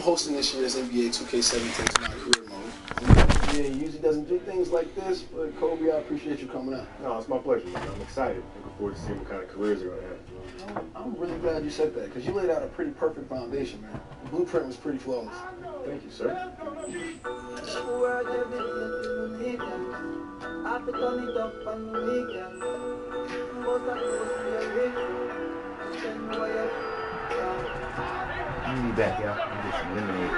hosting this year's NBA 2K17 My Career Mode. Yeah, he usually doesn't do things like this, but Kobe, I appreciate you coming out. No, it's my pleasure, man. I'm excited. Looking forward to seeing what kind of careers you're going to have. I'm really glad you said that, because you laid out a pretty perfect foundation, man. The blueprint was pretty flawless. Thank you, sir. I'm gonna be back out and get some lemonade.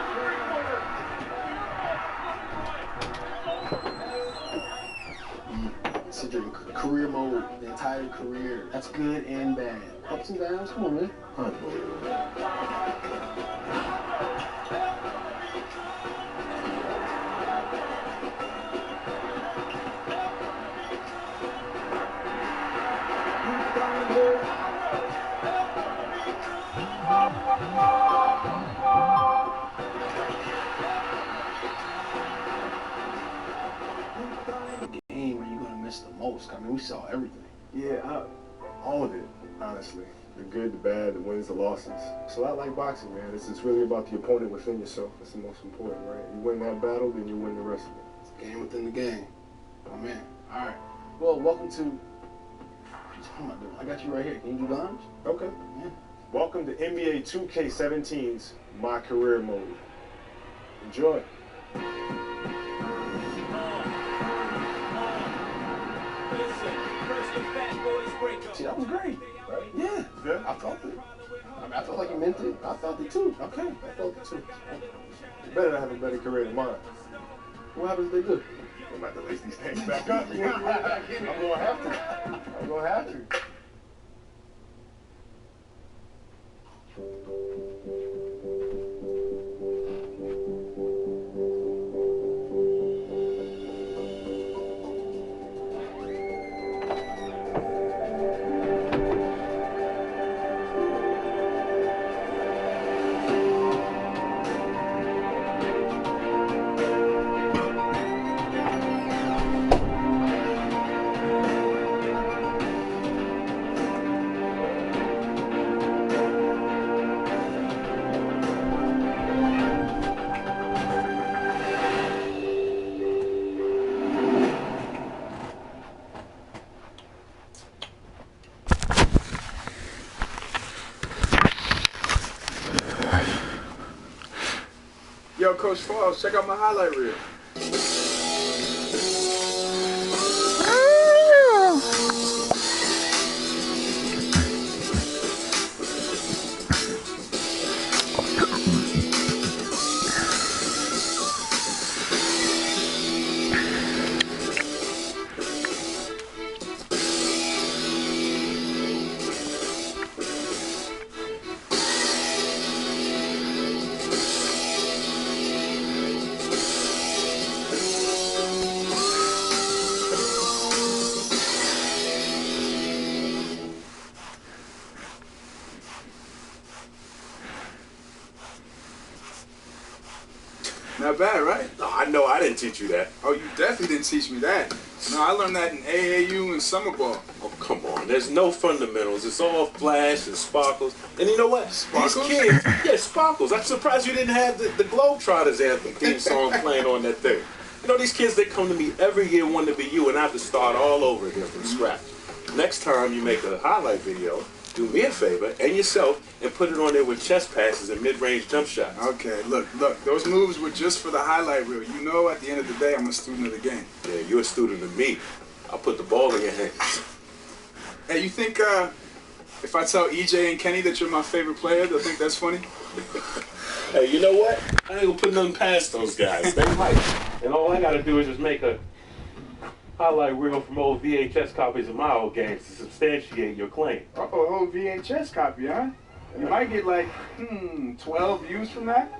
So your career mode, the entire career, that's good and bad. Ups and downs, come on, man. Unbelievable. Game where you're gonna miss the most. I mean, we saw everything. Yeah, all of it, honestly. The good, the bad, the wins, the losses. So I like boxing, man. It's really about the opponent within yourself. That's the most important, right? You win that battle, then you win the rest of it. It's a game within the game. Oh, man. All right. Well, welcome to... What am I doing? I got you right here. Can you do lunge? Okay. Yeah. Welcome to NBA 2K17's My Career Mode. Enjoy. See, that was great. Right? Yeah. Yeah. I felt it. I mean, I felt like you meant it. I felt it too. Okay. I felt it too. You better not have a better career than mine. What happens if they do? I'm about to lace these things back up. I'm gonna have to. I'm gonna have to. Yo, Coach Falls, check out my highlight reel. Not bad, right? No, I know I didn't teach you that. Oh, you definitely didn't teach me that. No, I learned that in AAU and summer ball. Oh, come on. There's no fundamentals. It's all flash and sparkles. And you know what? Sparkles? These kids, yeah, sparkles. I'm surprised you didn't have the Globetrotters anthem theme song playing on that thing. You know, these kids, they come to me every year wanting to be you, and I have to start all over again from scratch. Next time you make a highlight video, do me a favor and yourself and put it on there with chest passes and mid-range jump shots. Okay, look, those moves were just for the highlight reel. You know, at the end of the day, I'm a student of the game. Yeah, you're a student of me. I'll put the ball in your hands. Hey, you think if I tell EJ and Kenny that you're my favorite player, they'll think that's funny? Hey, you know what? I ain't gonna put nothing past those guys. They might. And all I gotta do is just make a highlight reel from old VHS copies of my old games to substantiate your claim. Oh, VHS copy, huh? You might get like, 12 views from that.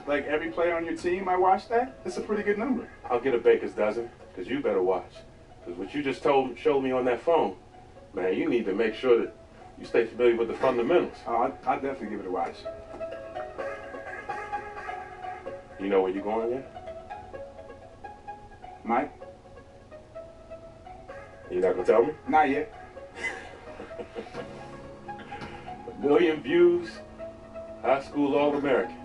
Like every player on your team might watch that. That's a pretty good number. I'll get a baker's dozen, because you better watch. Because what you just showed me on that phone, man, you need to make sure that you stay familiar with the fundamentals. Oh, I'll definitely give it a watch. You know where you're going yet? Mike? You're not gonna tell me? Not yet. 1 million views, high school All-American.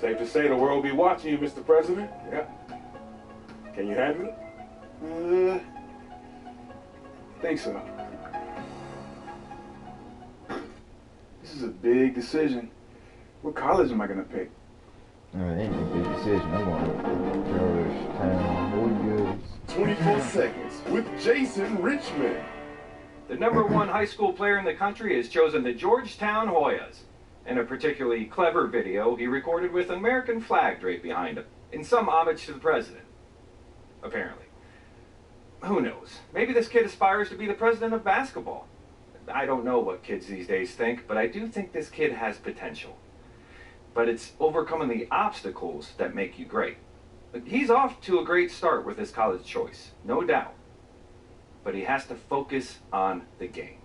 Safe to say the world will be watching you, Mr. President. Yeah. Can you handle it? Think so. This is a big decision. What college am I gonna pick? It ain't a big decision. I'm going to Georgetown Warriors. 24 seconds with Jason Richmond. The #1 high school player in the country has chosen the Georgetown Hoyas. In a particularly clever video he recorded with an American flag draped behind him, in some homage to the president. Apparently. Who knows? Maybe this kid aspires to be the president of basketball. I don't know what kids these days think, but I do think this kid has potential. But it's overcoming the obstacles that make you great. He's off to a great start with his college choice, no doubt. But he has to focus on the game.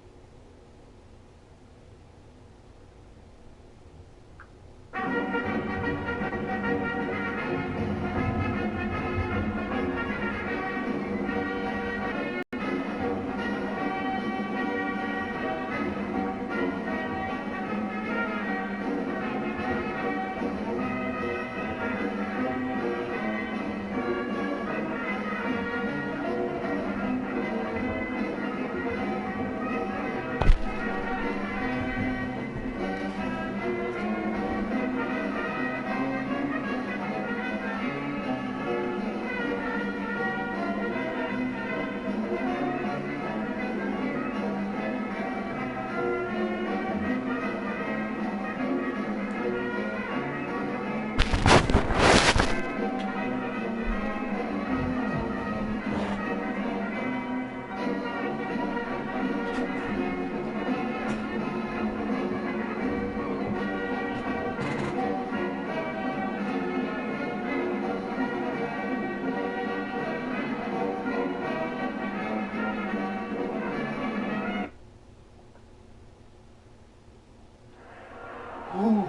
Ooh.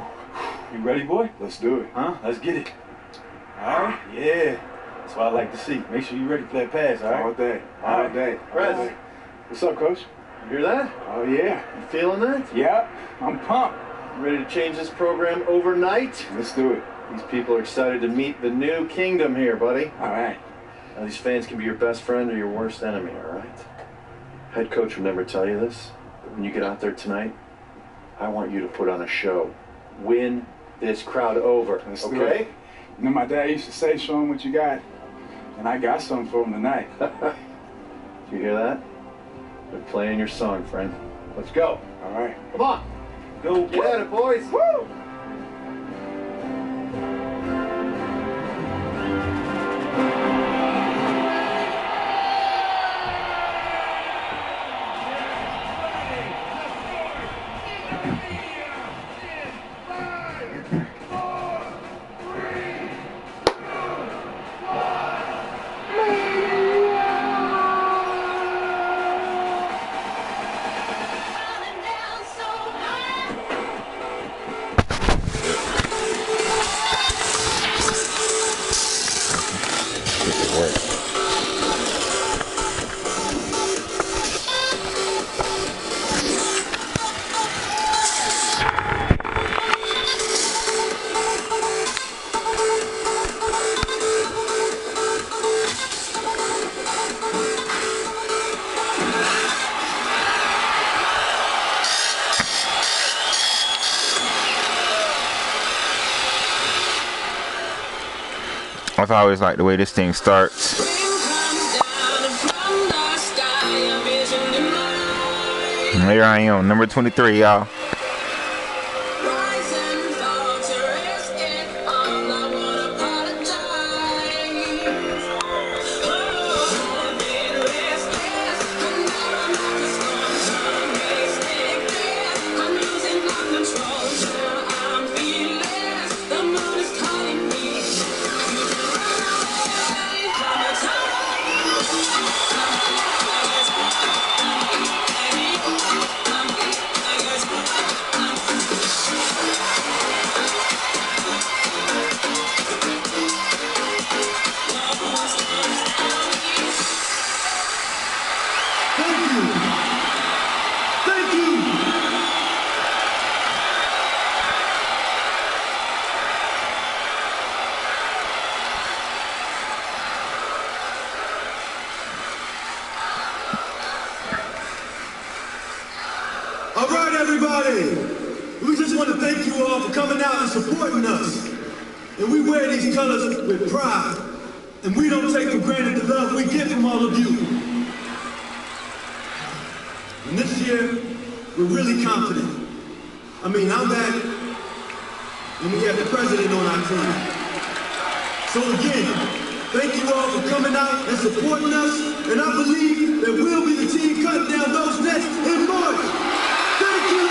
You ready, boy? Let's do it. Huh? Let's get it. All right? Yeah. That's what I like to see. Make sure you're ready for that pass, all right? All day. All All right. day. Press. What's up, Coach? You hear that? Oh, yeah. You feeling that? Yeah. I'm pumped. You ready to change this program overnight? Let's do it. These people are excited to meet the new kingdom here, buddy. All right. Now, these fans can be your best friend or your worst enemy, all right? Head coach would never tell you this, but when you get out there tonight, I want you to put on a show. Win this crowd over, Let's do okay? it. You know, my dad used to say, show him what you got. And I got something for him tonight. You hear that? They're playing your song, friend. Let's go. All right. Come on. Go get at it, boys. Woo! I've always liked the way this thing starts. And here I am, number 23, y'all. everybody. We just want to thank you all for coming out and supporting us. And we wear these colors with pride. And we don't take for granted the love we get from all of you. And this year, we're really confident. I mean, I'm back, and we have the president on our team. So again, thank you all for coming out and supporting us, and I believe that we'll be the team cutting down those nets in March. Thank you!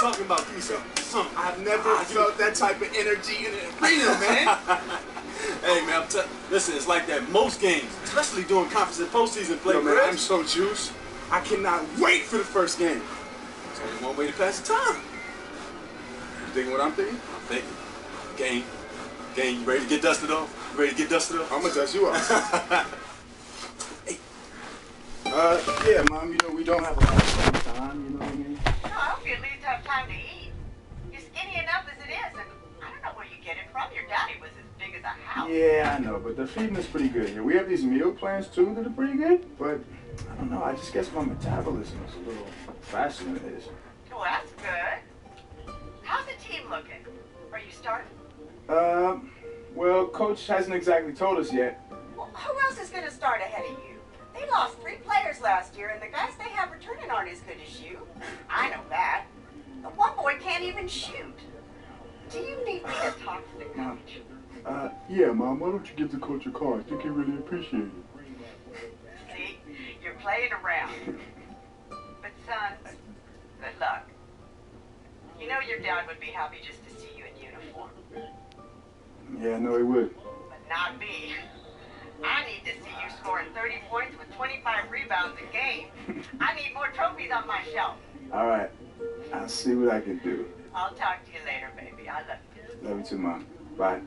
Talking about you, son. I've never felt that type of energy in an arena, man. Hey, man, listen, it's like that most games, especially during conference and postseason play. Yo, man, I'm so juiced. I cannot wait for the first game. There's only one way to pass the time. You thinking what I'm thinking? I'm thinking. Game, you ready to get dusted off? You ready to get dusted off? I'm gonna dust you off. Hey. Yeah, Mom, you know, we don't have a lot of time, you know what I mean? No, I hope you at least have time to eat. You're skinny enough as it is, and I don't know where you get it from. Your daddy was as big as a house. Yeah, I know, but the feeding is pretty good here. We have these meal plans, too, that are pretty good, but I don't know, I just guess my metabolism is a little faster than it is. Well, that's good. How's the team looking? Are you starting? Well, Coach hasn't exactly told us yet. Well, who else is going to start ahead of you? They lost 3 players last year, and the guys they have returning aren't as good as you. I know that. The one boy can't even shoot. Do you need me to talk to the coach? Yeah, Mom, why don't you give the coach a call? I think he'd really appreciate it. See, you're playing around. But son, good luck. You know your dad would be happy just to see you in uniform. Yeah, I know he would. But not me. I need to see you scoring 30 points with 25 rebounds a game. I need more trophies on my shelf. All right, I'll see what I can do. I'll talk to you later, baby. I love you. Love you too, Mom. Bye.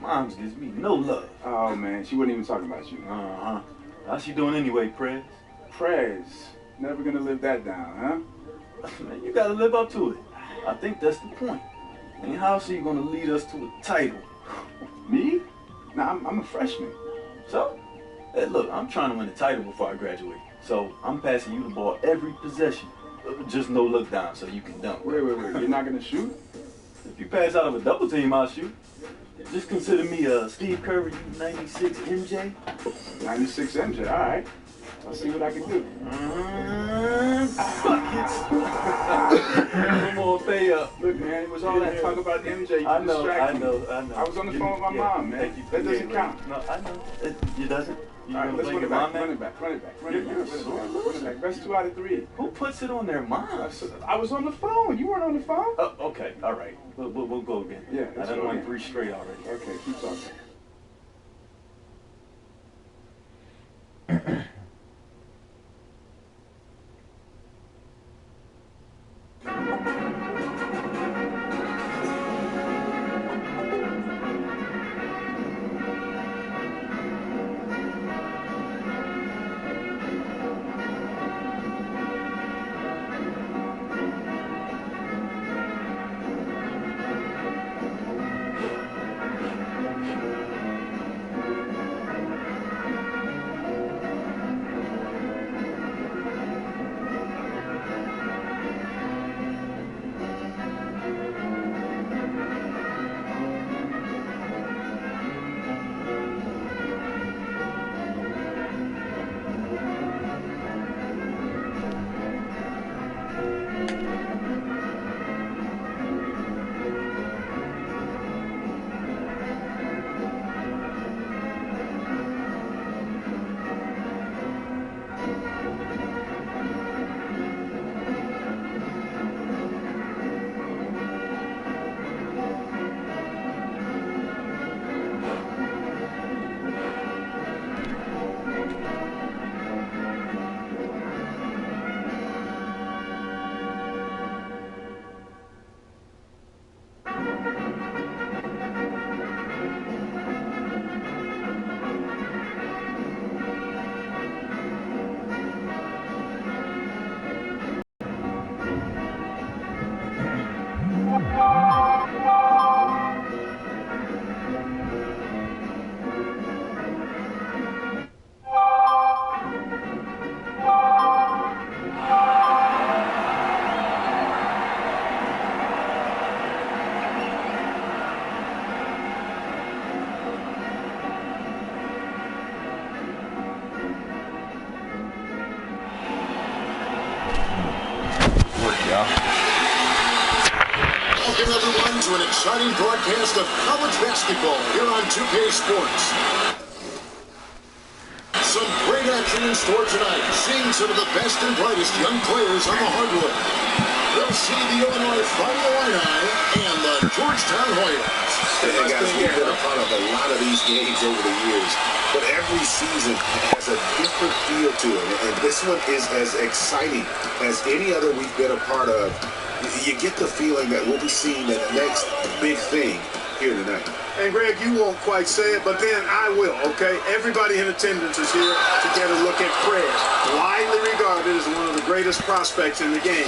Moms gives me no love. Oh, man, she wasn't even talking about you. Uh-huh. How's she doing anyway, Prez? Prez, never gonna live that down, huh? Man, you gotta live up to it. I think that's the point. I mean, how's she gonna lead us to a title? Me? Nah, I'm a freshman. So, hey, look, I'm trying to win a title before I graduate. So, I'm passing you the ball every possession. Just no look down so you can dunk. Wait. You're not gonna shoot? If you pass out of a double team, I'll shoot. Just consider me Steve Curry, 96 MJ. 96 MJ, all right. I'll see what I can do. Buckets. Come on, pay up. Look, man, it was all that talk about the MJ. I know. I was on the phone with my mom, man. That doesn't count. No, I know. It doesn't. You all right, let's run it back. Run it back. That's 2 out of 3. Who puts it on their mind? I was on the phone. You weren't on the phone? Oh, okay. All right. We'll go again. Yeah. I done won 3 straight already. Okay, keep talking. Welcome, everyone, to an exciting broadcast of college basketball here on 2K Sports. Some great action in store tonight, seeing some of the best and brightest young players on the hardwood. We'll see the Illinois Fighting Illini and the Georgetown Hoyas. Hey guys, we've been a part of a lot of these games over the years, but every season has a different feel to it, and this one is as exciting as any other we've been a part of. You get the feeling that we'll be seeing the next big thing here tonight. And Greg, you won't quite say it, but then I will, okay? Everybody in attendance is here to get a look at Prez, widely regarded as one of the greatest prospects in the game.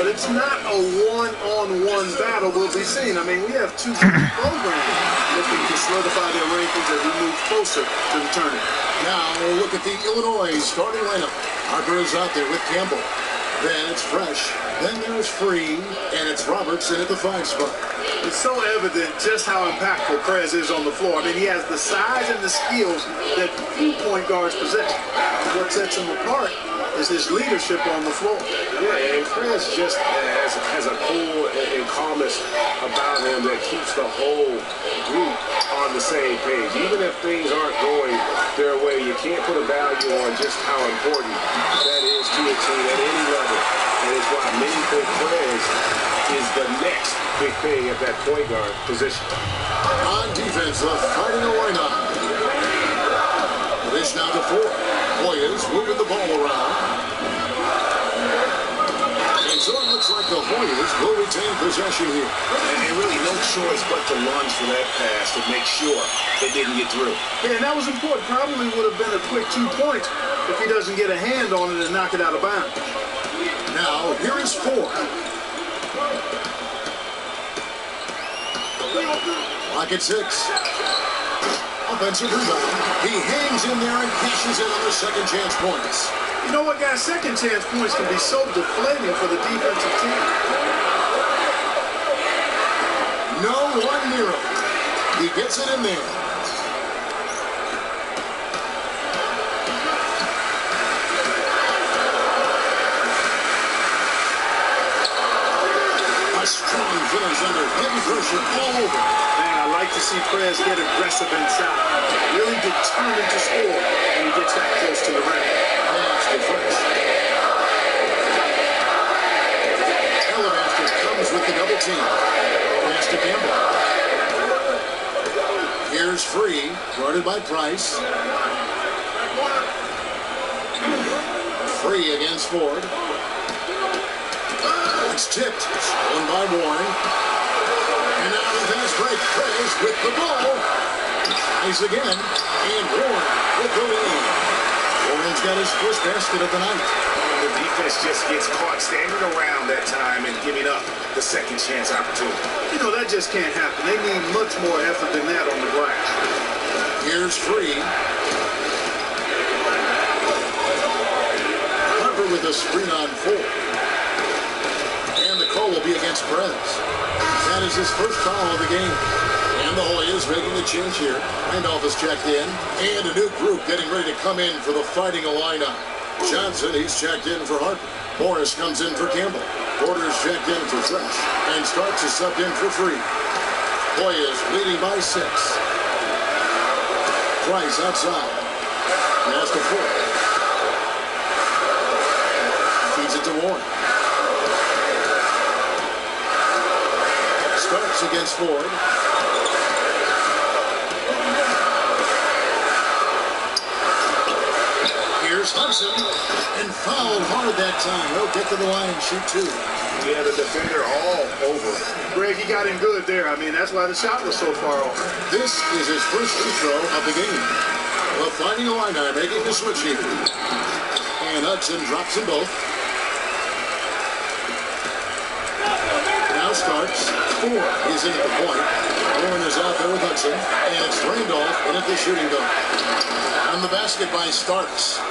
But it's not a one-on-one battle we'll be seeing. I mean, we have two programs looking to solidify their rankings as we move closer to the tournament. Now, we'll look at the Illinois starting lineup. Harper is out there with Campbell. Then it's Fresh. Then there's Free, and it's Robertson at the 5 spot. It's so evident just how impactful Prez is on the floor. I mean, he has the size and the skills that few point guards possess. What sets him apart is his leadership on the floor. Yeah, and Prez just has a cool and calmness about him that keeps the whole group on the same page. Even if things aren't going their way, you can't put a value on just how important that is to a team at any level. And it's why many think Prez is the next big thing at that point guard position. On defense, the Fighting Illini. Dish now to 4. Hoyas moving the ball around. And so it looks like the Hoyas will retain possession here. And really no choice but to lunge for that pass to make sure they didn't get through. Yeah, and that was important. Probably would have been a quick 2 points if he doesn't get a hand on it and knock it out of bounds. Now, here is 4. Lock at 6. Offensive rebound. He hangs in there and cashes in on the second chance points. You know what, guys? Second chance points can be so deflating for the defensive team. No one near him. He gets it in there. A strong finish under heavy pressure all over. Man, I like to see Prez get aggressive inside. Really determined to score when he gets that close to the rim. Pass to Fresh. Alabaster comes with the double team. Pass to Campbell. Here's Free, guarded by Price. Free against Ford. It's tipped, stolen by Warren. And now the fast break. Prez with the ball. Tries again, and Warren with the lead. Warren's got his first basket of the night. The defense just gets caught standing around that time and giving up the second chance opportunity. You know, that just can't happen. They need much more effort than that on the glass. Here's Free. Harper with a screen on 4. And the call will be against Prez. That is his first foul of the game. And the Hoyas making a change here. Randolph is checked in. And a new group getting ready to come in for the Fighting Illini. Johnson, he's checked in for Harper. Morris comes in for Campbell. Porter's checked in for Fresh. And Starks is subbed in for Free. Hoyas leading by 6. Price outside. Pass to Ford. Feeds it to Warren. Starks against Ford. Here's Hudson, and fouled hard that time. He'll get to the line and shoot 2. Yeah, the defender all over. Greg, he got him good there. I mean, that's why the shot was so far off. This is his first free throw of the game. The Fighting Illini making the switch here. And Hudson drops them both. Now Starks. Ford is in at the point. Warren is out there with Hudson. And it's Randolph in at the shooting guard. On the basket by Starks.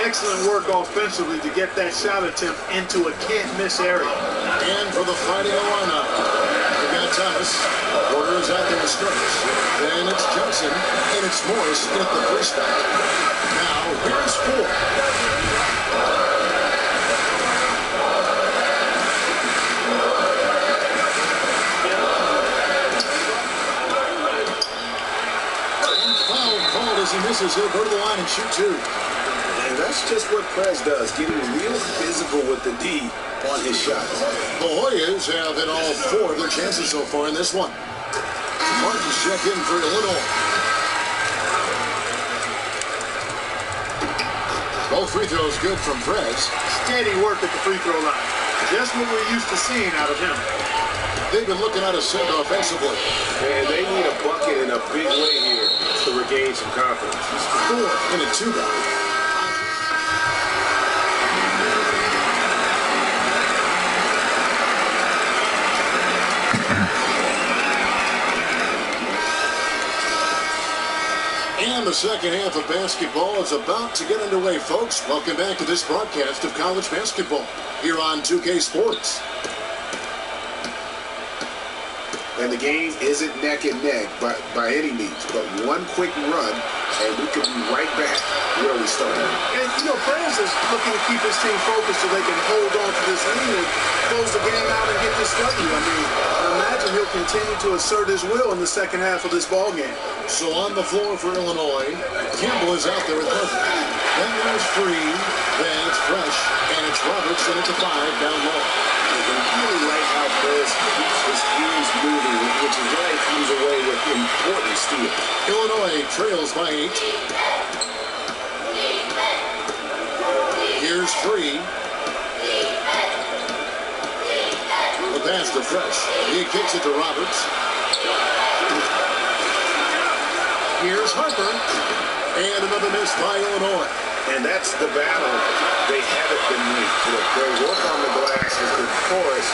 Excellent work offensively to get that shot attempt into a can't-miss area. And for the Fighting Illini, we got Thomas. Porter is out there with Starks. Then it's Johnson, and it's Morris in at the free spot. Now, here's Ford. This is it. Go to the line and shoot two. And that's just what Prez does, getting real physical with the D on his shots. The Hoyas have hit all four of their chances so far in this one. Martin's check in for Illinois. Both free throws good from Prez. Steady work at the free throw line. Just what we're used to seeing out of him. They've been looking out of sync offensively. And they need a bucket in a big way here to regain some confidence. Four in a two-down. And the second half of basketball is about to get underway, folks. Welcome back to this broadcast of college basketball here on 2K Sports. And the game isn't neck and neck by any means, but one quick run, and we could be right back where we started. And, you know, Prez is looking to keep his team focused so they can hold on to this lead and close the game out and get this W. I mean, I imagine he'll continue to assert his will in the second half of this ball game. So on the floor for Illinois, Campbell is out there with Harper. Then there's Free, then it's Fresh, and it's Roberts, and it's a 5 down low. I really like how Prez keeps his teams moving, which is why he comes away with important steals. Illinois trails by 8. Here's Free. The pass to Fresh. He kicks it to Roberts. Here's Harper. And another miss by Illinois. And that's the battle they haven't been winning. Their work on the glass has been porous,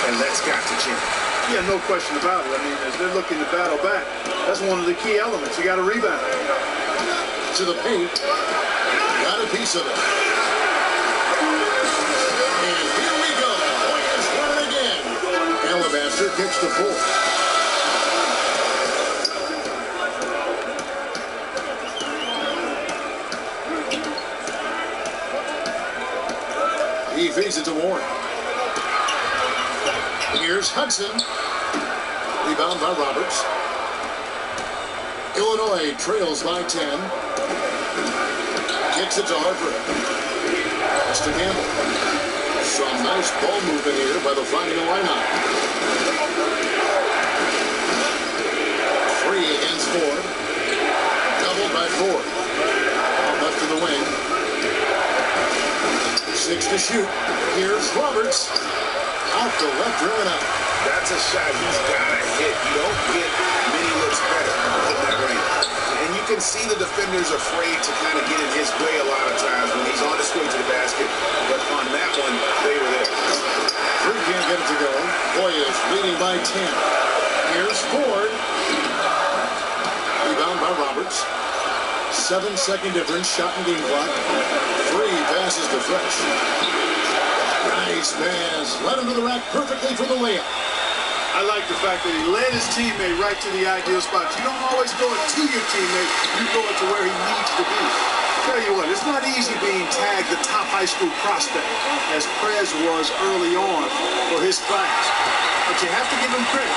and that's got to change. Yeah, no question about it. I mean, as they're looking to battle back, that's one of the key elements. You got to rebound. To the paint. Got a piece of it. And here we go. Hoyas run it again. Alabaster kicks the 4. He feeds it to Warren. Here's Hudson. Rebound by Roberts. Illinois trails by 10. Kicks it to Harper. It's to Campbell. Some nice ball movement here by the Fighting Illini. 3 against 4. Doubled by 4. Left to the wing. 6 to shoot. Here's Roberts. Off the left rim and out. That's a shot he's got to hit. You don't get many looks better than that range. And you can see the defenders afraid to kind of get in his way a lot of times when he's on his way to the basket. But on that one, they were there. Drew can't get it to go. Hoyas leading by 10. Here's Ford. Rebound by Roberts. 7-second difference. Shot and game clock. 3 passes to Fresh. Nice pass. Led him to the rack perfectly for the layup. I like the fact that he led his teammate right to the ideal spot. You don't always go it to your teammate. You go it to where he needs to be. I'll tell you what, it's not easy being tagged the top high school prospect, as Prez was early on for his class. But you have to give him credit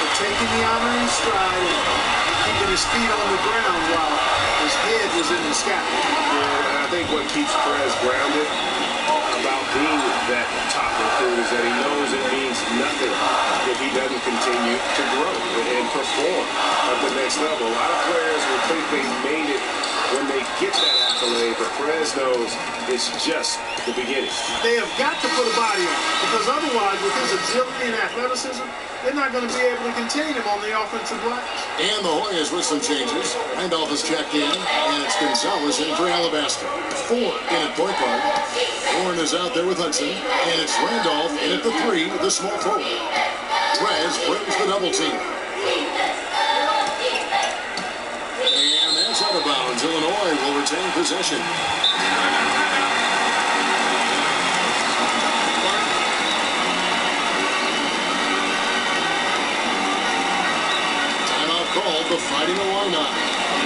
for taking the honor in stride and keeping his feet on the ground while his head was in the sky. And I think what keeps Prez grounded about being that top recruit is that he knows it means nothing if he doesn't continue to grow and perform at the next level. A lot of players will think they made it when they get that accolade, but Prez knows it's just the beginning. They have got to put a body on him, because otherwise, with his agility and athleticism, they're not going to be able to contain him on the offensive glass. And the Hoyas with some changes. Randolph is checked in, and it's Gonzalez in for Alabaster. 4 in at point guard. Warren is out there with Hudson, and it's Randolph in at the 3, the small forward. Prez brings the double team. And that's out of bounds. Illinois will retain possession. Called the Fighting Illini.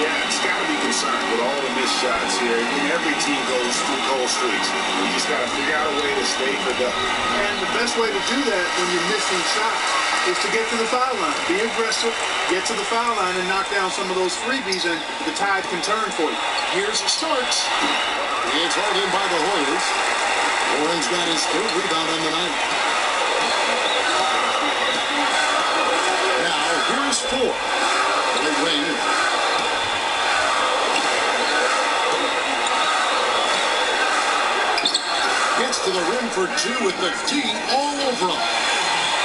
Yeah, it's got to be concerned with all the missed shots here. And every team goes through cold streaks. You just got to figure out a way to stay for the. And the best way to do that when you're missing shots is to get to the foul line. Be aggressive, get to the foul line, and knock down some of those freebies, and the tide can turn for you. Here's Starks. It's hauled in by the Hoyas. Warren's got his third rebound on the night. Now, here's Ford. Right wing. Gets to the rim for two with the D all over him.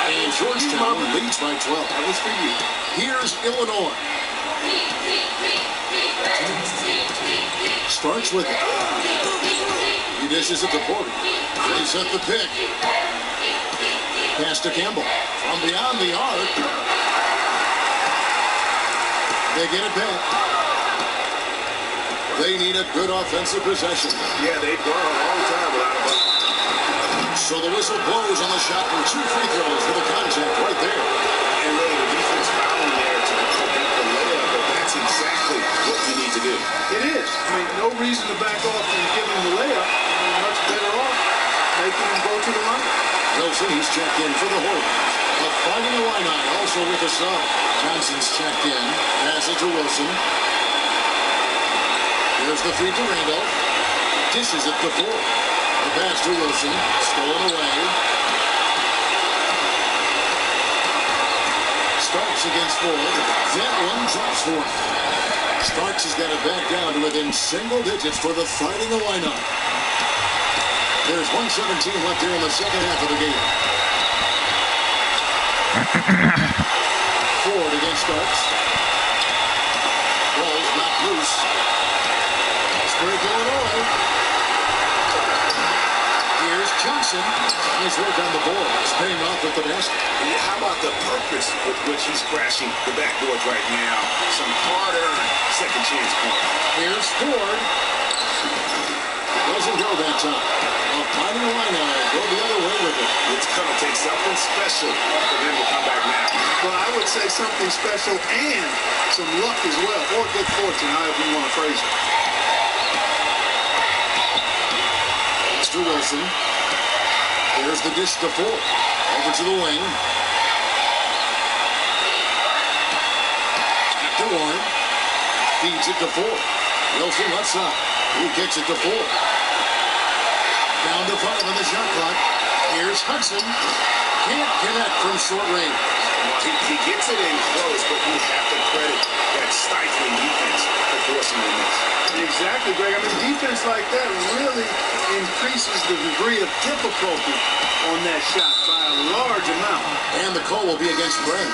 And Georgetown leads by 12. That was for you. Here's Illinois. Starks with it. He dishes it to Porter. They set the pick. Pass to Campbell. From beyond the arc. They get it back. They need a good offensive possession. Yeah, they've gone a long time without a bucket. So the whistle blows on the shot for 2 free throws for the contact right there. And really, the defense fouling there to prevent the layup, but that's exactly what you need to do. It is. I mean, no reason to back off and give him the layup. You're much better off making him go to the line. Wilson, he's checked in for the Hornets. A Fighting Illini also with a sub. Johnson's checked in. Pass it to Wilson. Here's the feed to Randolph. Dishes it to Ford. The pass to Wilson. Stolen away. Starks against Ford. That one drops for him. Starks has got it back down to within single digits for the Fighting Illini. There's 1:17 left here in the second half of the game. Ford against Starks. Ball's not loose. Break Illinois. Here's Johnson. Nice work on the ball. It's paying off with the basket. Yeah, how about the purpose with which he's crashing the backboards right now? Some hard-earned second chance point. Here's Ford. Doesn't go that time. Well, Fighting Illini go the other way with it. It's going to take something special for them to come back now. Well, I would say something special and some luck as well, or good fortune, however you want to phrase it. To Wilson. There's the dish to Ford. Over to the wing. Back to Warren. Feeds it to Ford. Wilson left side. He kicks it to Ford. Down to 5 on the shot clock. Here's Hudson. Can't connect from short range. Well, he gets it in close, but you have to credit that stifling defense for forcing the miss. Exactly, Greg. I mean, defense like that really increases the degree of difficulty on that shot by a large amount. And the call will be against Brent.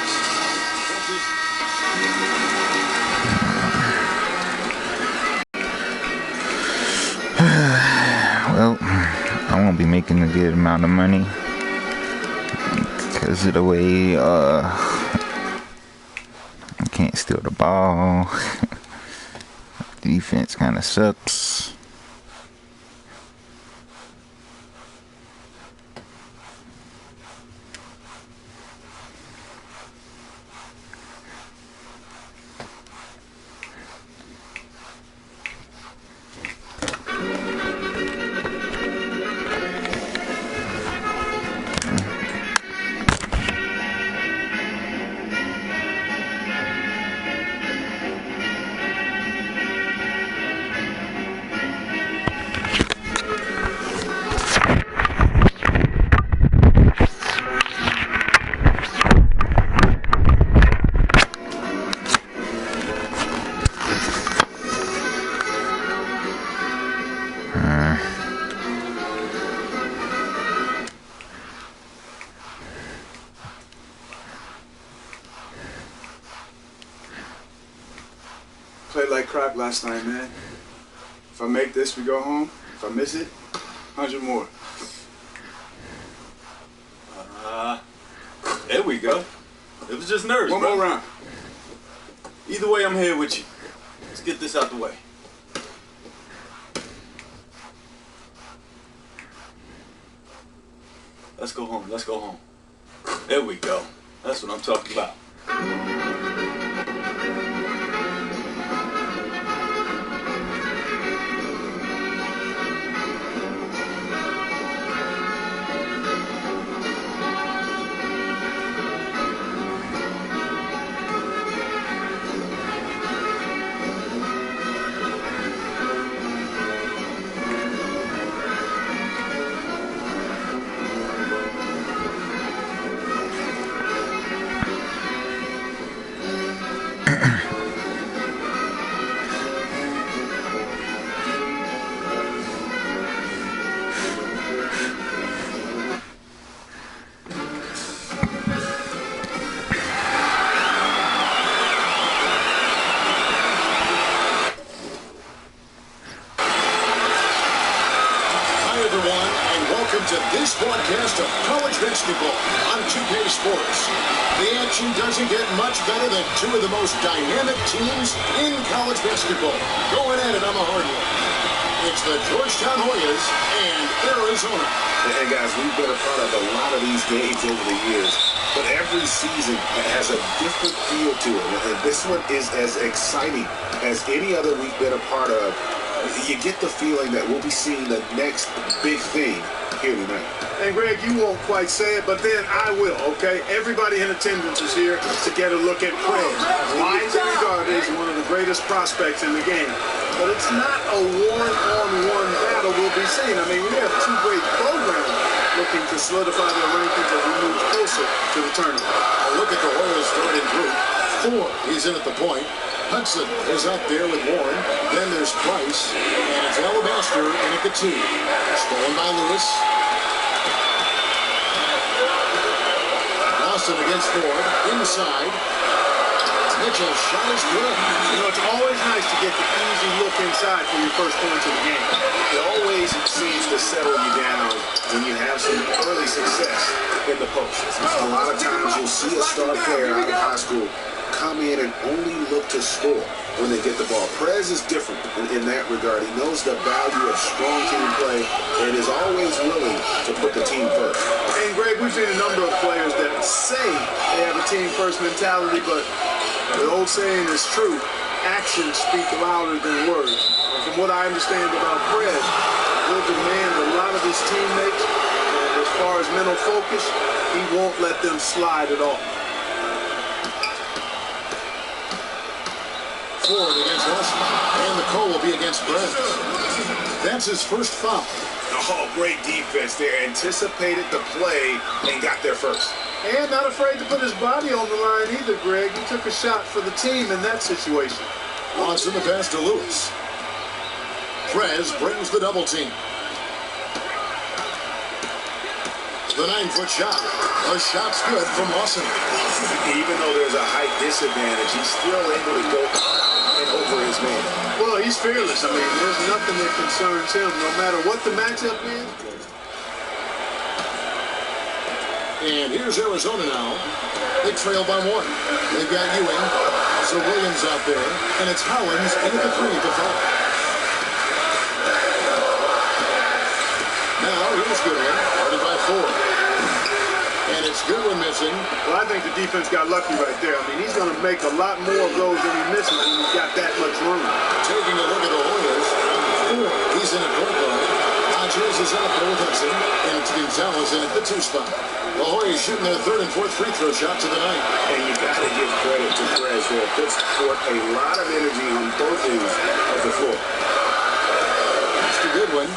Well, I won't be making a good amount of money because of the way I can't steal the ball. Defense kind of sucks. Played like crap last night, man. If I make this, we go home. If I miss it, 100 more. There we go. It was just nerves, One bro. more round. Either way, I'm here with you. Let's get this out the way. Let's go home. Let's go home. There we go. That's what I'm talking about. on 2K Sports. The action doesn't get much better than two of the most dynamic teams in college basketball going at it on the hardwood. It's the Georgetown Hoyas and Arizona. And guys, we've been a part of a lot of these games over the years, but every season has a different feel to it. And this one is as exciting as any other we've been a part of. You get the feeling that we'll be seeing the next big thing here tonight. And Greg, you won't quite say it, but then I will, okay? Everybody in attendance is here to get a look at Prez. Widely regarded as one of the greatest prospects in the game. But it's not a one-on-one battle we'll be seeing. I mean, we have two great programs looking to solidify their rankings as we move closer to the tournament. A look at the Hoyas starting group. Ford, he's in at the point. Hudson is up there with Warren. Then there's Price, and it's Alabaster in at the 2. Stolen by Lewis. Lawson against Ford. Inside. Mitchell's shot is good. You know, it's always nice to get the easy look inside for your first points of the game. It always seems to settle you down when you have some early success in the post. A lot of times you'll see a star player out of high school come in and only look to score when they get the ball. Prez is different in that regard. He knows the value of strong team play and is always willing to put the team first. And Greg, we've seen a number of players that say they have a team first mentality, but the old saying is true. Actions speak louder than words. And from what I understand about Prez, he'll demand a lot of his teammates. And as far as mental focus, he won't let them slide at all. Ford against Lawson, and the call will be against Brent. That's his first foul. Oh, great defense there. Anticipated the play and got there first. And not afraid to put his body on the line either, Greg. He took a shot for the team in that situation. Lawson the pass to Lewis. Prez brings the double team. The 9-foot shot. A shot's good from Lawson. Even though there's a height disadvantage, he's still able to go and over his man. Well, he's fearless. I mean, there's nothing that concerns him, no matter what the matchup is. And here's Arizona now. They trail by 1. They've got Ewing. So Williams out there. And it's Howlands into the 3 to foul. Now here's Goodwin. Started by 4. And it's Goodwin missing. Well, I think the defense got lucky right there. I mean, he's going to make a lot more of those than he misses when he's got that much room. Taking a look at the Hoyas. Ford, he's in at point guard. Hodges is out there with Hudson. And it's Gonzalez in at the 2 spot. The Hoyas shooting their 3rd and 4th free throw shots of the night. And you got to give credit to Perez there. Puts forth a lot of energy on both ends of the floor. That's the Goodwin.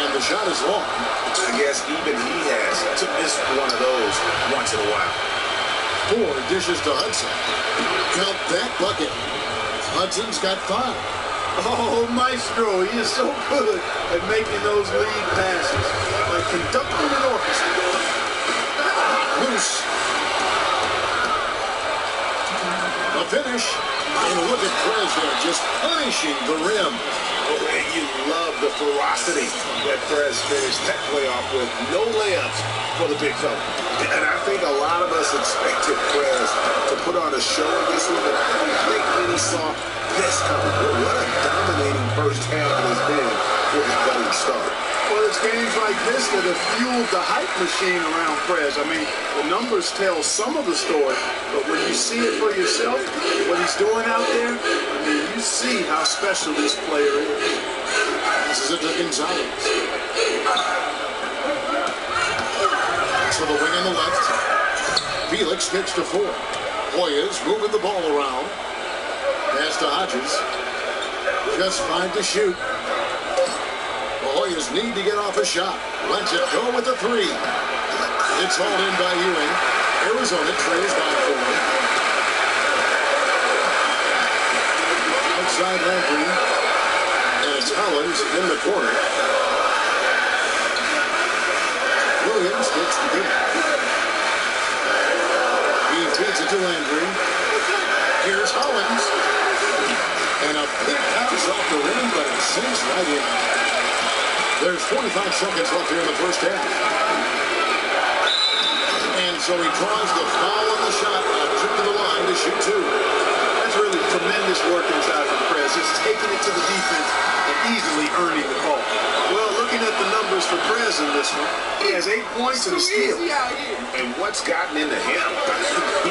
The shot is long. I guess even he has to miss one of those once in a while. Ford dishes to Hudson. Count that bucket. Hudson's got 5. Oh, Maestro, he is so good at making those lead passes. Like conducting an orchestra. Loose. A finish. And look at Prez there, just punishing the rim. Oh, and you love the ferocity that Perez finished that play off with. No layups for the big fella. And I think a lot of us expected Perez to put on a show in this one, but I don't think many saw this coming. What a dominating first half it has been for his budding star. Well, it's games like this that have fueled the hype machine around Prez. I mean, the numbers tell some of the story, but when you see it for yourself, what he's doing out there, I mean, you see how special this player is. This is a Gonzalez. To the wing on the left. Felix gets to 4. Hoyas moving the ball around. Pass to Hodges. Just 5 to shoot. The Hoyas need to get off a shot. Lets it go with the 3. It's hauled in by Ewing. Arizona trails by 4. Outside Landry. And it's Hollins in the corner. Williams gets the good. He feeds it to Landry. Here's Hollins. And a big bounce off the rim, but it sinks right in. There's 45 seconds left here in the first half. And so he draws the foul on the shot. A trip to the line to shoot two. That's really tremendous work inside from Prez. Just taking it to the defense and easily earning the call. Well, looking at the numbers for Prez in this one, he has 8 points and a steal. And what's gotten into him?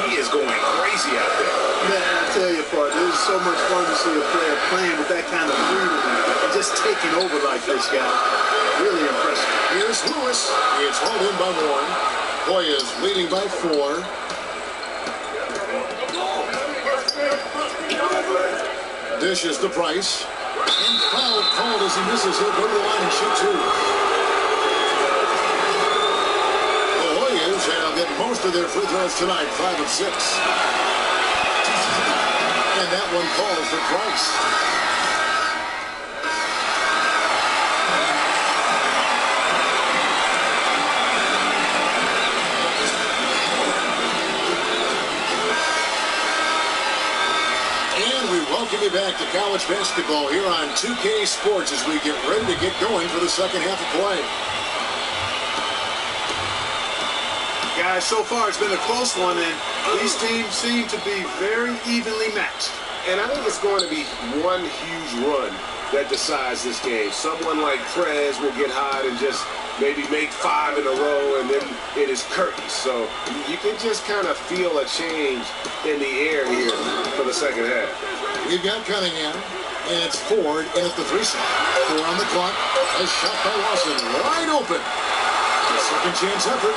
He is going crazy out there. Man, I tell you, partner, it's so much fun to see a player playing with that kind of freedom and just taking over like this guy. Really impressive. Here's Lewis. It's hauled in by one. Hoyas leading by 4. Dishes to Price. And foul called as he misses. He'll go to the line and shoot two. The Hoyas have hit most of their free throws tonight, 5 of 6. And that one falls for Price. Welcome you back to college basketball here on 2K Sports as we get ready to get going for the second half of play. Guys, so far it's been a close one, and these teams seem to be very evenly matched. And I think it's going to be one huge run that decides this game. Someone like Prez will get hot and just maybe make 5 in a row, and then it is curtains. So you can just kind of feel a change in the air here for the second half. We've got Cunningham, and it's Ford in at the 3 spot. 4 on the clock. A shot by Lawson, wide open. Second chance effort.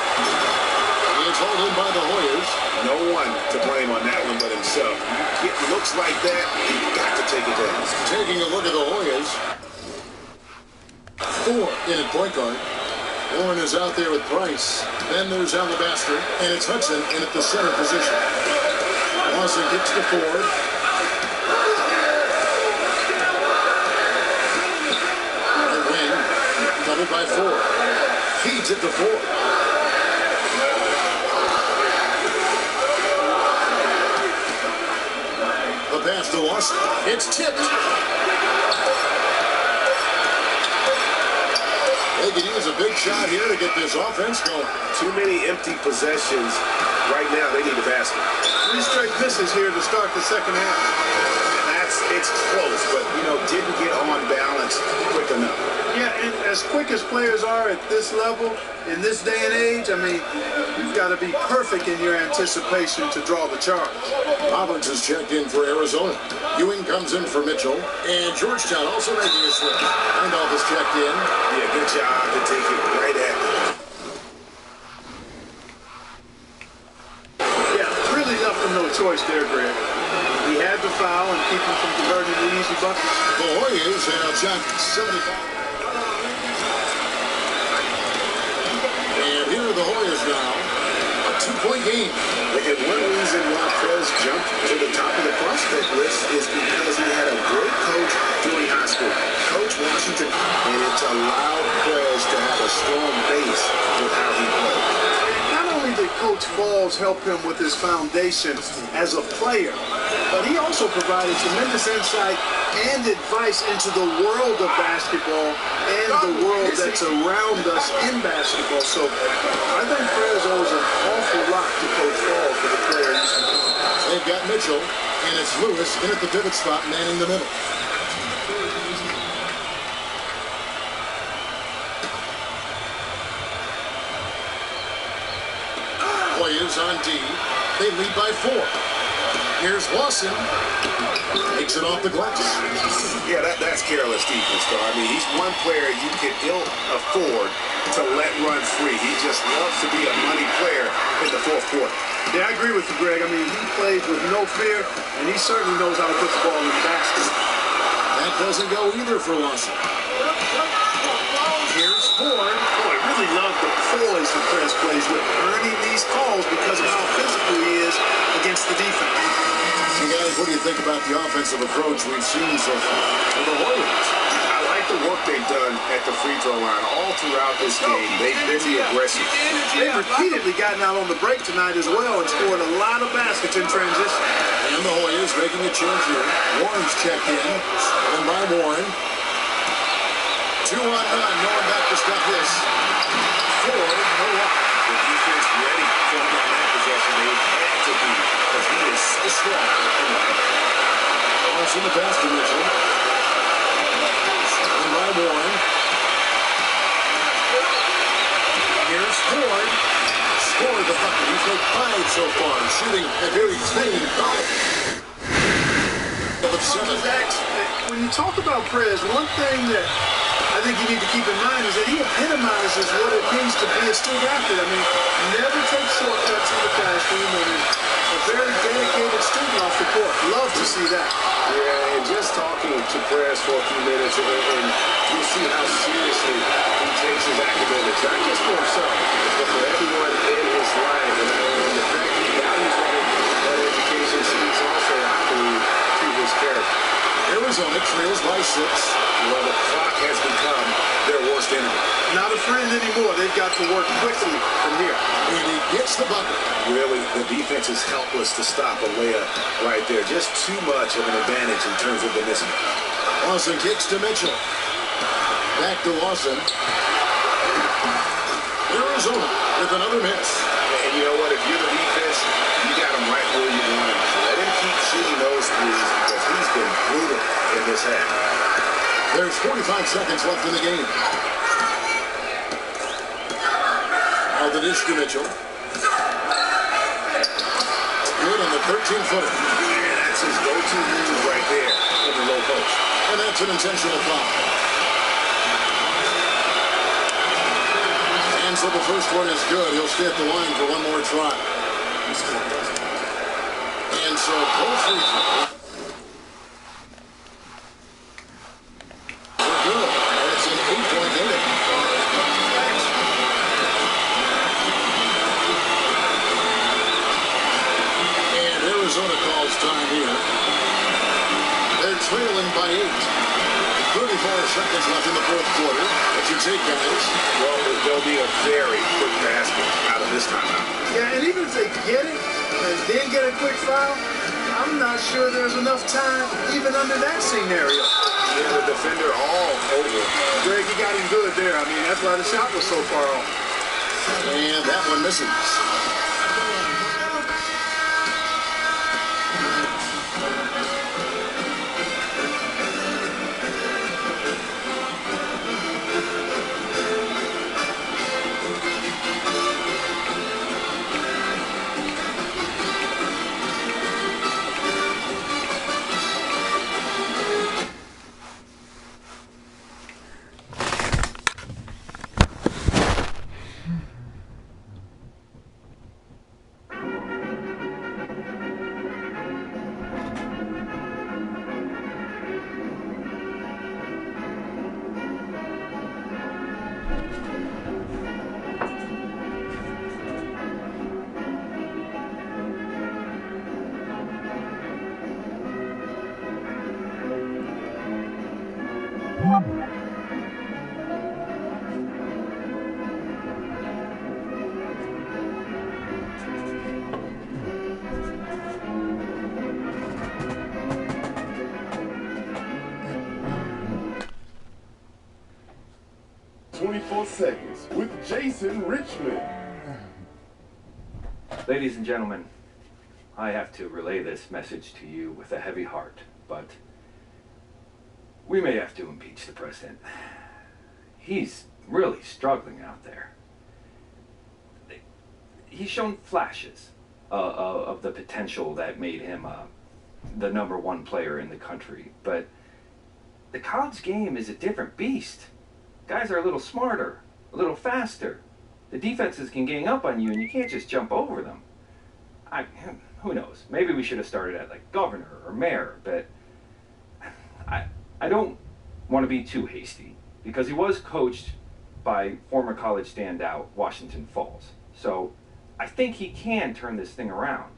It's hauled in by the Hoyas. No one to blame on that one but himself. You get looks like that, you've got to take it down. Taking a look at the Hoyas. 4 in at point guard. Warren is out there with Price. Then there's Alabaster, and it's Hudson in at the center position. Lawson gets to Ford. Doubled by 4. Feeds it to 4. The pass to Lawson. It's tipped. They could use a big shot here to get this offense going. Too many empty possessions. Right now, they need a basket. 3 straight misses here to start the second half. It's close, but, didn't get on balance quick enough. Yeah, and as quick as players are at this level, in this day and age, I mean, you've got to be perfect in your anticipation to draw the charge. Robbins is checked in for Arizona. Ewing comes in for Mitchell. And Georgetown also making a switch. Randolph is checked in. Yeah, good job to take it right at him. Yeah, really left him no choice there, Greg. He had to foul and keep him from converting the easy bucket. The Hoyas have shot 75. And here are the Hoyas now. A 2-point game. And one reason why Prez jumped to the top of the prospect list is because he had a great coach during high school, Coach Washington, and it's allowed Prez to have a strong base with how he plays. Not only did Coach Falls help him with his foundation as a player, but he also provided tremendous insight and advice into the world of basketball and the world that's around us in basketball. So I think Prez owes an awful lot to Coach Falls for the player he's become. They've got Mitchell, and it's Lewis in at the pivot spot, manning the middle. Hoyas on D. They lead by 4. Here's Lawson. Takes it off the glass. Yeah, that's careless defense, though. I mean, he's one player you can ill afford to let run free. He just loves to be a money player in the fourth quarter. Yeah, I agree with you, Greg. I mean, he plays with no fear, and he certainly knows how to put the ball in the basket. That doesn't go either for Lawson. Here's Ford. Boy, I really love the poise that Prez plays with, earning these calls because of how physical he is against the defense. So guys, what do you think about the offensive approach we've seen so far for the Warriors? I like the work they've done at the free throw line all throughout this game. They've been the aggressive. They've repeatedly gotten out on the break tonight as well and scored a lot of baskets in transition. And the Hoyas making a change here. Warren's checked in. And by Warren. 2 on 9. No one back to stop this. 4, no one. The defense ready for him on that possession. They had to be, because he is so strong. It's in the pass to Mitchell. And by Warren. Here's Ford. Scored the bucket. He's made 5 so far. Shooting a very clean 5. When you talk about Prez, one thing that I think you need to keep in mind is that he epitomizes what it means to be a student athlete. I mean, never take shortcuts in the classroom, and a very dedicated student off the court. Love to see that. Yeah, and just talking to Prez for a few minutes, and you see how seriously he takes his academics, not just for himself, but for everyone in his life. And the fact he values that education speaks also, I believe, to his character. Arizona trails by 6. Well, the clock has become their worst enemy. Not a friend anymore. They've got to work quickly from here. And he gets the bucket. Really, the defense is helpless to stop a layup right there. Just too much of an advantage in terms of the missing. Lawson kicks to Mitchell. Back to Lawson. Arizona with another miss. And you know what? If you're the defense, you got him right where you want him. Let him keep shooting those threes because he's been brutal in this half. There's 45 seconds left in the game. Now the dish to Mitchell. Good on the 13-footer. And that's his go-to move right there in the low post. And that's an intentional foul. And so the first one is good. He'll stay at the line for one more try. And so both free throws. They're good. That's an 8-point game. And Arizona calls time here. They're trailing by 8. 34 seconds left in the fourth quarter. What's your take, guys? Well, there'll be a very quick basket out of this timeout. Yeah, and even if they get it and then get a quick foul, I'm not sure there's enough time even under that scenario. Yeah, the defender all over. Greg, you got him good there. I mean, that's why the shot was so far off. And that one misses. Seconds with Jason Richmond. Ladies and gentlemen, I have to relay this message to you with a heavy heart, but we may have to impeach the president. He's really struggling out there. He's shown flashes of the potential that made him the #1 player in the country, but the college game is a different beast. Guys are a little smarter, a little faster. The defenses can gang up on you and you can't just jump over them. Who knows? Maybe we should have started at like governor or mayor, but I don't want to be too hasty because he was coached by former college standout Washington Falls. So I think he can turn this thing around.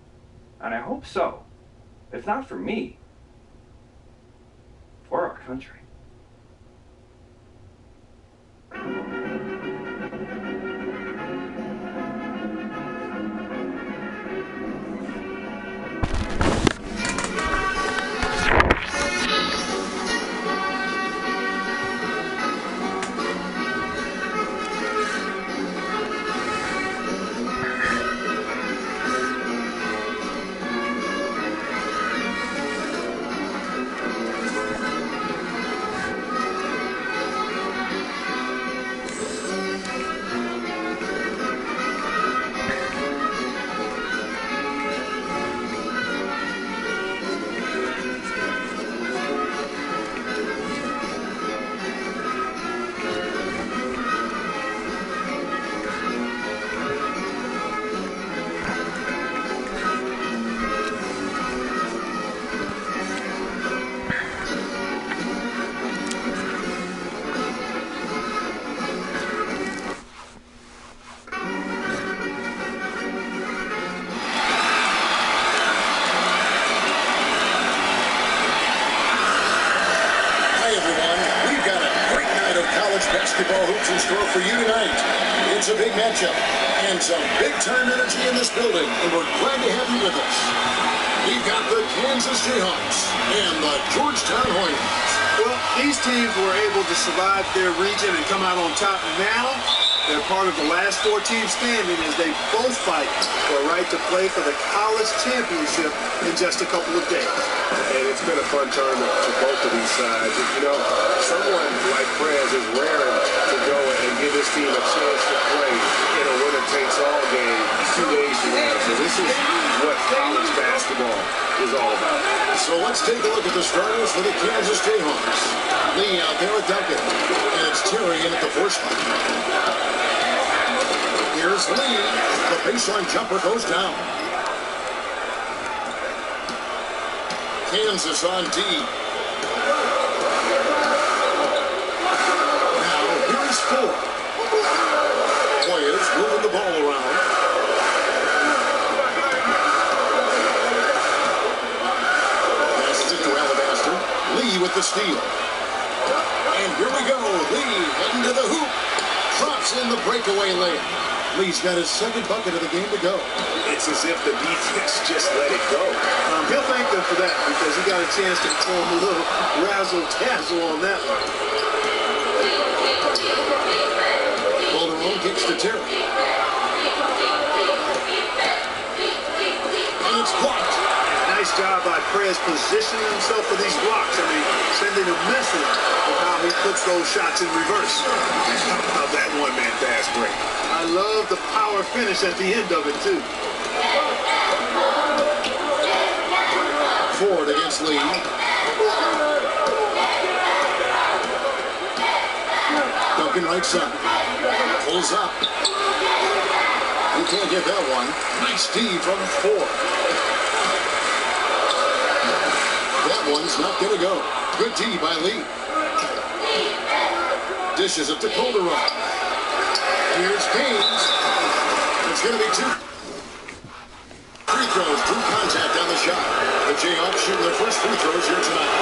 And I hope so. If not for me, for our country. Basketball hoops in store for you tonight. It's a big matchup and some big-time energy in this building, and we're glad to have you with us. We've got the Kansas Jayhawks and the Georgetown Hoyas. Well, these teams were able to survive their region and come out on top. Now, they're part of the last 4 teams standing as they both fight for a right to play for the college championship in just a couple of days. And it's been a fun tournament for both of these sides. You know, someone like Prez is raring to go and give his team a chance to play in a winner-takes-all game 2 days from now. So this is what college basketball is all about. So let's take a look at the starters for the Kansas Jayhawks. Lee out there with Duncan, and it's Terry in at the 4 spot. Here's Lee. The baseline jumper goes down. Kansas on D. Now, here's 4. Hoyas moving the ball around. Passes it to Alabaster. Lee with the steal. And here we go. Lee heading to the hoop. Drops in the breakaway layup. Lee's got his second bucket of the game to go. It's as if the defense just let it go. He'll thank them for that because he got a chance to perform a little razzle-dazzle on that one. Calderon kicks to Terry. And it's blocked. Nice job by Prez positioning himself for these blocks. I mean, sending a message of how he puts those shots in reverse. How about that one-man fast break? I love the power finish at the end of it, too. Ford against Lee. Duncan right side. Pulls up. You can't get that one. Nice D from Ford. That one's not going to go. Good D by Lee. Dishes it to Calderon. Here's Haynes. It's going to be 2 free throws. Drew contact on the shot. The Jayhawks shooting their first free throws here tonight.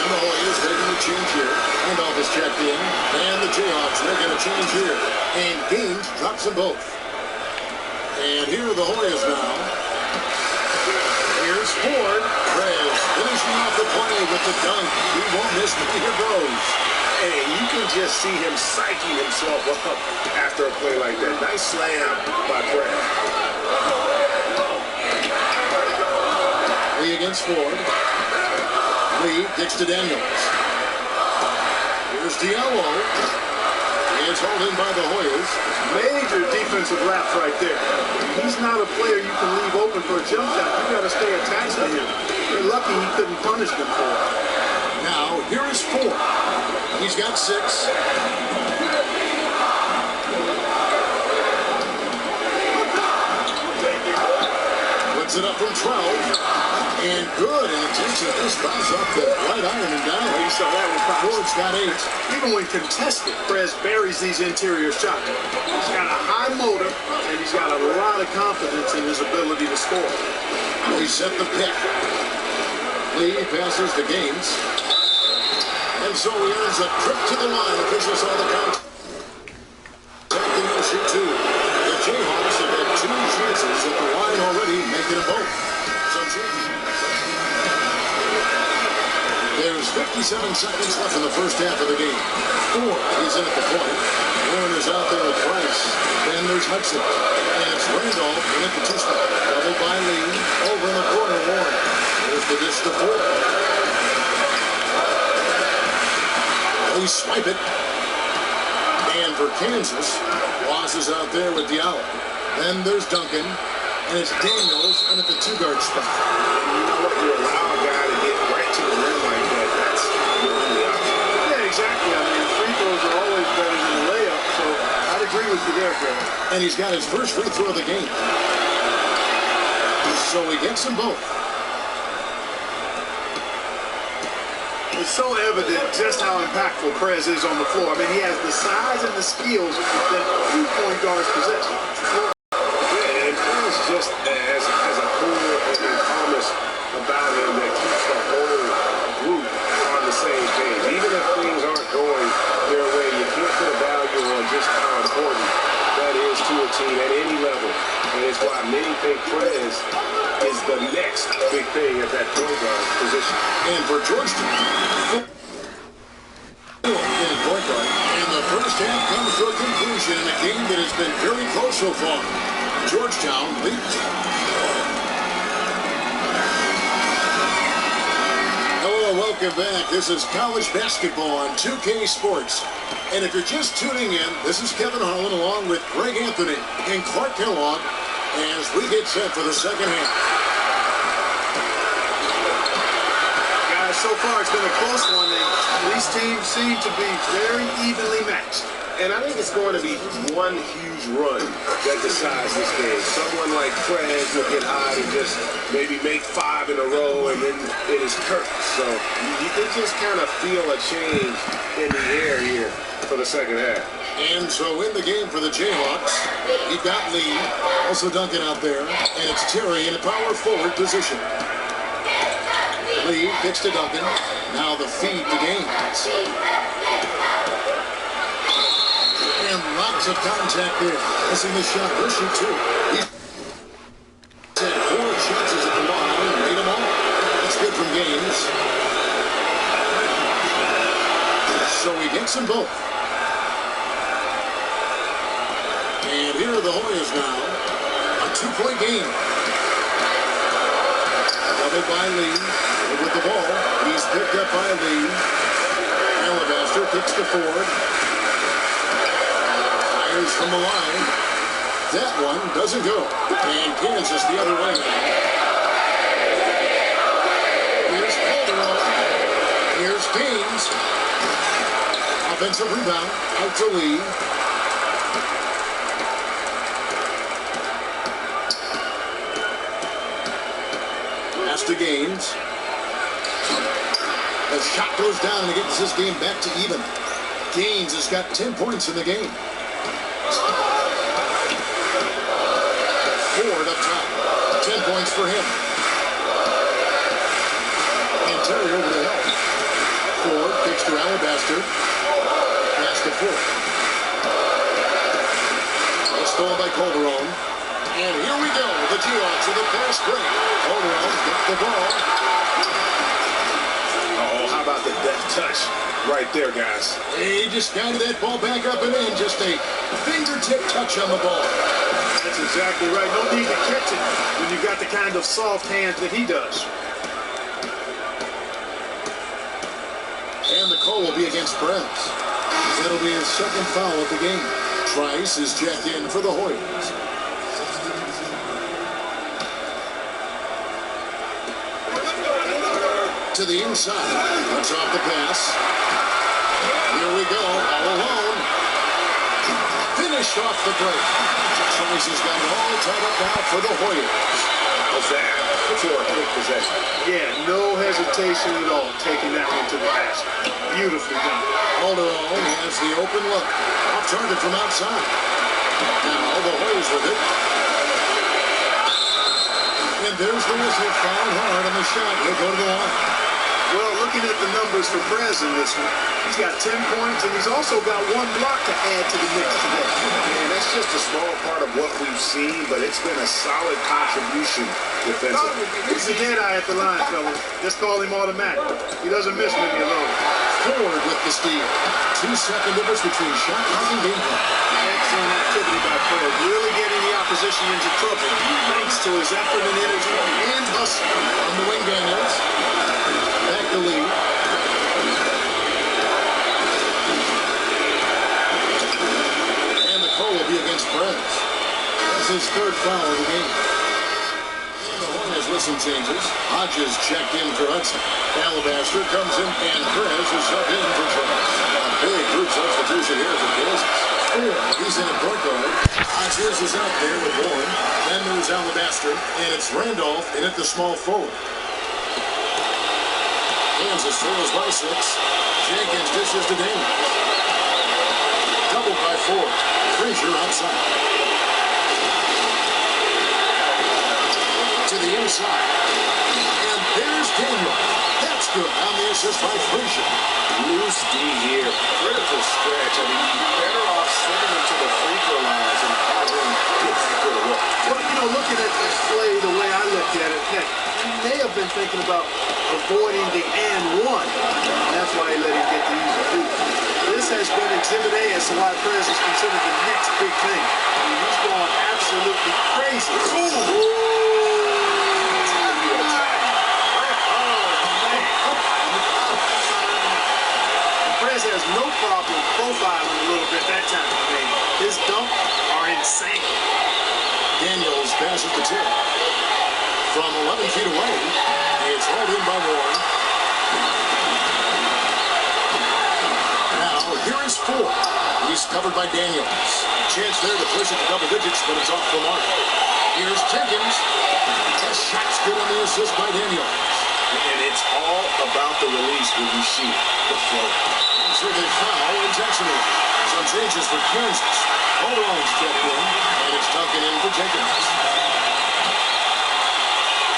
And the Hoyas making a change here. Handoff is checked in. And the Jayhawks making a change here. And Gaines drops them both. And here are the Hoyas now. Here's Ford. Prez finishing off the play with the dunk. He won't miss the here goes. And you can just see him psyching himself up after a play like that. Nice slam by Prez. Lee against Ford. Lee kicks to Daniels. Here's Diallo. It's hauled in by the Hoyas. Major defensive lapse right there. He's not a player you can leave open for a jump shot. You got to stay attached to him. You're lucky he couldn't punish them for it. Now, here is Ford. He's got 6. Puts it up from 12. And good, and it takes this bounce off the right iron and down. Well, you saw that one. Ford's got 8. Even when contested, Prez buries these interior shots. He's got a high motor, and he's got a lot of confidence in his ability to score. He set the pick. Lee passes the Gaines. And so he earns a trip to the line. Officials saw the count. Second and shoot 2. The Jayhawks have had 2 chances at the line already, making them both. There's 57 seconds left in the first half of the game. Ford is in at the point. Warner's out there with Price. Then there's Hudson. And it's Randolph in at the 2 spot. Doubled by Lee. Over in the corner, Warren. There's the dish to Ford. They swipe it. And for Kansas, Ross is out there with Diallo. Then there's Duncan. And it's Daniels in at the 2-guard spot. You know what? You allow a guy to get right to the rim like that. That's your only option. Yeah, exactly. I mean, free throws are always better than a layup, so I'd agree with you there, Greg. And he's got his first free throw of the game. So he gets them both. It's so evident just how impactful Prez is on the floor. I mean, he has the size and the skills that few point guards possess. Yeah, and Prez just has a cool and calmness about him that keeps the whole group on the same page. Even if things aren't going their way think Prez is the next big thing at that point guard position. And for Georgetown, in point guard. And the first half comes to a conclusion in a game that has been very close so far. Georgetown leads. Hello, welcome back. This is college basketball on 2K Sports. And if you're just tuning in, this is Kevin Harlan along with Greg Anthony and Clark Kellogg as we get set for the second half. Guys, so far it's been a close one, and these teams seem to be very evenly matched. And I think it's going to be one huge run that decides this game. Someone like Prez will get hot and just maybe make 5 in a row, and then it is curtains. So you can just kind of feel a change in the air here for the second half. And so in the game for the Jayhawks, you've got Lee, also Duncan out there, and it's Terry in a power forward position. Lee kicks to Duncan. Now the feed to Gaines. And lots of contact there. Missing the shot. He'll shoot 2. He's had 4 chances at the line and made them all. That's good from Gaines. So he gets them both. And here are the Hoyas now. A 2-point game. Doubled by Lee. With the ball. He's picked up by Lee. Alabaster kicks to Ford. Fires from the line. That one doesn't go. And Kansas the other way now. Here's Calderon. Here's Gaines. Offensive rebound. Out to Lee. Pass to Gaines. The shot goes down and gets this game back to even. Gaines has got 10 points in the game. Ford up top. 10 points for him. And Terry over the help. Ford kicks to Alabaster. Pass to Ford. It's stolen by Calderon. And here we go. The Jayhawks with a fast break. Calderon gets the ball. Oh, how about the deft touch right there, guys? He just guided that ball back up and in. Just a fingertip touch on the ball. That's exactly right. No need to catch it when you've got the kind of soft hands that he does. And the call will be against Prez. That'll be his second foul of the game. Trice is checked in for the Hoyas. To the inside. Cuts off the pass. Here we go. All alone. Finish off the break. Trice has got it all tied up now for the Hoyas. What's that? For a quick possession. Yeah, no hesitation at all taking that one to the basket. Beautifully done. Calderon has the open look. Off target from outside. Now the Hoyas with it. And there's the whistle. Foul hard on the shot. He'll go to the line. Well, looking at the numbers for Prez in this one, he's got 10 points, and he's also got 1 block to add to the mix today. And that's just a small part of what we've seen, but it's been a solid contribution defensively. He's a dead eye at the line, fellas. Just call him automatic. He doesn't miss when you're alone. Ford with the steal. 2-second difference between shot clock and game clock. Excellent activity by Ford. Really getting the opposition into trouble, thanks to his effort and energy and hustle. On the wing Daniels. Back to Lee. And the call will be against Prez. That's his 3rd foul of the game. The Hornets with some changes. Hodges checked in for Hudson. Alabaster comes in, and Prez is subbed in for Trice. A big group substitution here for Kansas. He's in a point guard. Hodges is out there with Warren. Then there's Alabaster, and it's Randolph in at the small forward. Kansas trails by 6. Jenkins dishes to Daniels. Doubled by 4. Frazier outside. To the inside. And there's Daniels. That's good on the assist by Frazier. Loose D here. Critical stretch. I mean, you're better off sending him to the free throw lines and have him get that good look. Well, you know, know, looking at the play the way I looked at it, heck, he may have been thinking about avoiding the and one. And that's why he let him get the easy two. This has been Exhibit A as to why Perez is considered the next big thing. I mean, he's going absolutely crazy. Perez has no problem profiling a little bit that time. I mean, his dunks are insane. Daniels passes the tip. From 11 feet away, it's hauled in by Warren. Now, here is Ford. He's covered by Daniels. Chance there to push it to double digits, but it's off the mark. Here's Jenkins. That shot's good on the assist by Daniels. And it's all about the release when you shoot the flow. So they foul intentionally. Some changes for Kansas. Holder's checked in, and it's Duncan in for Jenkins.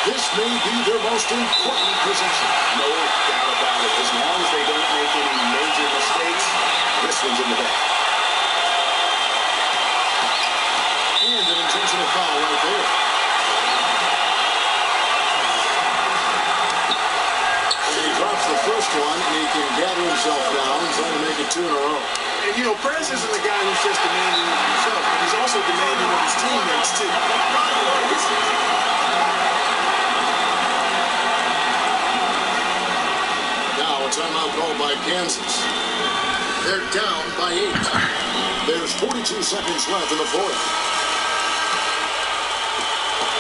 This may be their most important possession. No doubt about it. As long as they don't make any major mistakes, this one's in the bag. And an intentional foul right there. And he drops the first one, and he can gather himself down, trying to make it 2 in a row. And, you know, Perez isn't the guy who's just demanding of himself, but he's also demanding of his teammates, too. Now a timeout called by Kansas. They're down by 8. There's 42 seconds left in the fourth.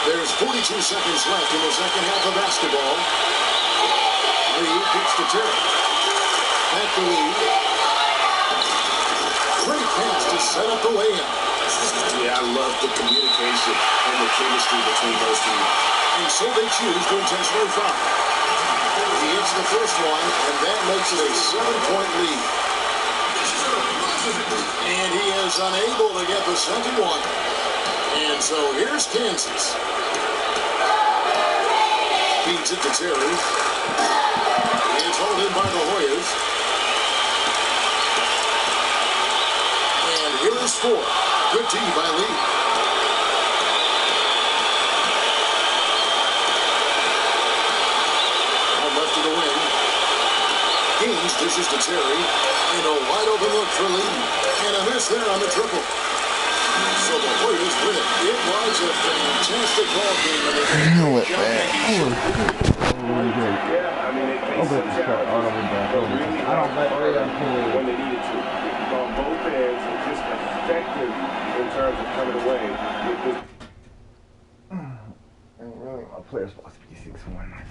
There's 42 seconds left in the second half of basketball. Lee kicks to Terry. Back to Lee. Great pass to set up the layup. Yeah, I love the communication and the chemistry between those two. And so they choose to intentionally foul. He hits the first one, and that makes it a 7-point lead. And he is unable to get the second one. And so here's Kansas. Feeds it to Terry. It's hauled in by the Hoyas. And here is Ford. Good D by Lee. On left of the wing. Gaines dishes to Terry. And a wide open look for Lee. And a miss there on the triple. So the Hoyas win it. It was a fantastic ball game. Yeah, I mean, they faced some challenges, but really when they needed to. On both ends, and just effective in terms of coming away with this. Really, my player's supposed to be 6'1".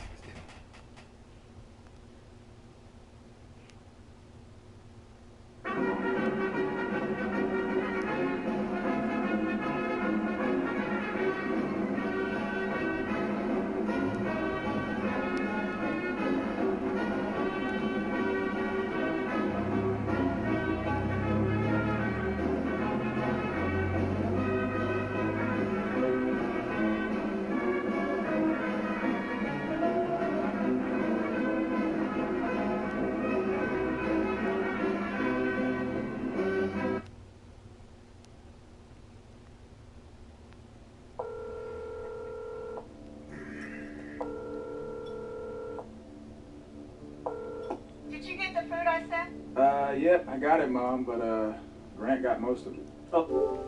food I sent? Yep, I got it, Mom, but Grant got most of it. Oh.